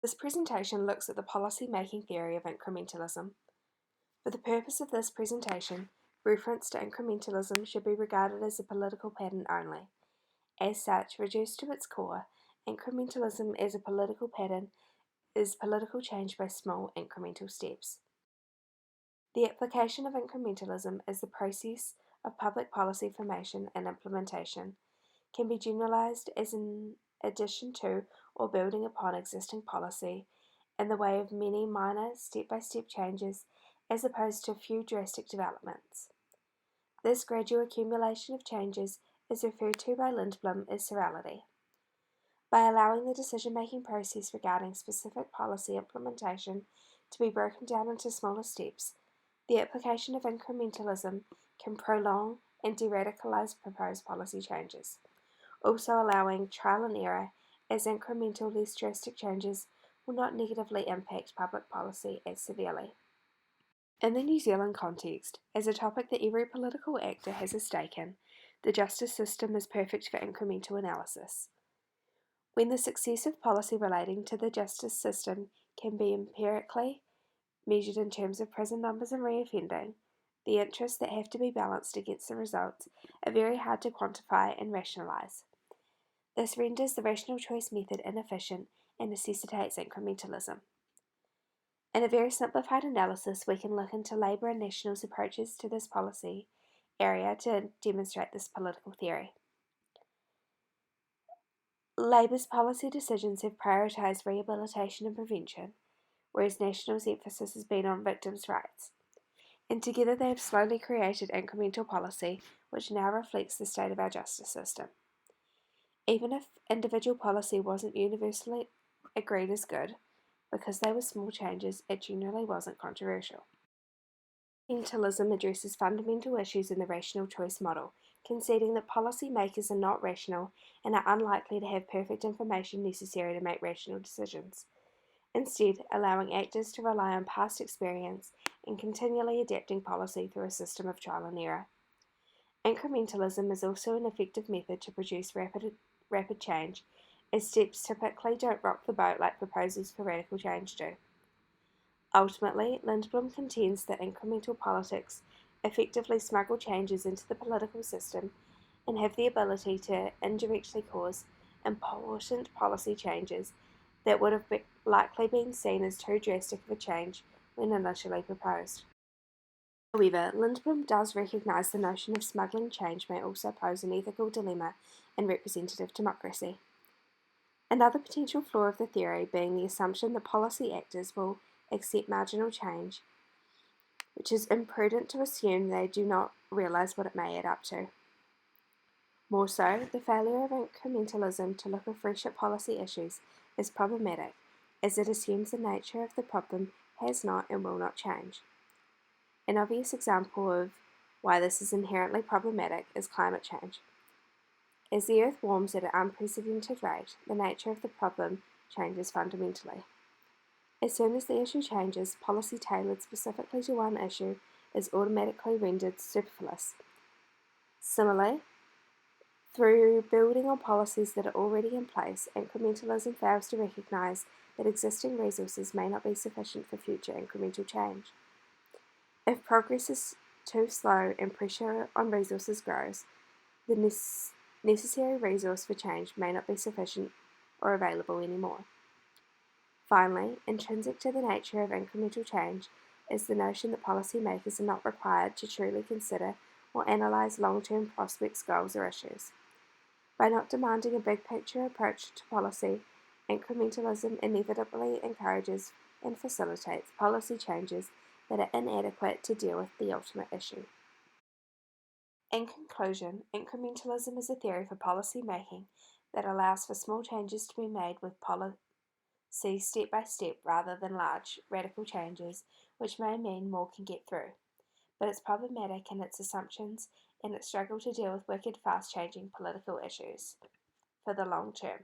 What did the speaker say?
This presentation looks at the policy-making theory of incrementalism. For the purpose of this presentation, reference to incrementalism should be regarded as a political pattern only. As such, reduced to its core, incrementalism as a political pattern is political change by small incremental steps. The application of incrementalism as the process of public policy formation and implementation can be generalized as an addition to or building upon existing policy in the way of many minor step-by-step changes as opposed to a few drastic developments. This gradual accumulation of changes is referred to by Lindblom as serality. By allowing the decision-making process regarding specific policy implementation to be broken down into smaller steps, the application of incrementalism can prolong and de-radicalize proposed policy changes, also allowing trial and error, as incremental, less drastic changes will not negatively impact public policy as severely. In the New Zealand context, as a topic that every political actor has a stake in, the justice system is perfect for incremental analysis. When the success of policy relating to the justice system can be empirically measured in terms of prison numbers and reoffending, the interests that have to be balanced against the results are very hard to quantify and rationalise. This renders the rational choice method inefficient and necessitates incrementalism. In a very simplified analysis, we can look into Labour and National's approaches to this policy area to demonstrate this political theory. Labour's policy decisions have prioritised rehabilitation and prevention, whereas National's emphasis has been on victims' rights. And together they have slowly created incremental policy which now reflects the state of our justice system. Even if individual policy wasn't universally agreed as good, because they were small changes, it generally wasn't controversial. Incrementalism addresses fundamental issues in the rational choice model, conceding that policy makers are not rational and are unlikely to have perfect information necessary to make rational decisions. Instead, allowing actors to rely on past experience and continually adapting policy through a system of trial and error. Incrementalism is also an effective method to produce rapid change, as steps typically don't rock the boat like proposals for radical change do. Ultimately, Lindblom contends that incremental politics effectively smuggle changes into the political system and have the ability to indirectly cause important policy changes that would have likely been seen as too drastic of a change when initially proposed. However, Lindblom does recognise the notion of smuggling change may also pose an ethical dilemma in representative democracy. Another potential flaw of the theory being the assumption that policy actors will accept marginal change, which is imprudent to assume they do not realise what it may add up to. More so, the failure of incrementalism to look afresh at policy issues is problematic, as it assumes the nature of the problem has not and will not change. An obvious example of why this is inherently problematic is climate change. As the Earth warms at an unprecedented rate, the nature of the problem changes fundamentally. As soon as the issue changes, policy tailored specifically to one issue is automatically rendered superfluous. Similarly, through building on policies that are already in place, incrementalism fails to recognise that existing resources may not be sufficient for future incremental change. If progress is too slow and pressure on resources grows, the necessary resource for change may not be sufficient or available anymore. Finally, intrinsic to the nature of incremental change is the notion that policymakers are not required to truly consider or analyse long-term prospects, goals, or issues. By not demanding a big-picture approach to policy, incrementalism inevitably encourages and facilitates policy changes that are inadequate to deal with the ultimate issue. In conclusion, incrementalism is a theory for policy making that allows for small changes to be made with policy step by step rather than large, radical changes, which may mean more can get through. But it's problematic in its assumptions and its struggle to deal with wicked, fast-changing political issues for the long term.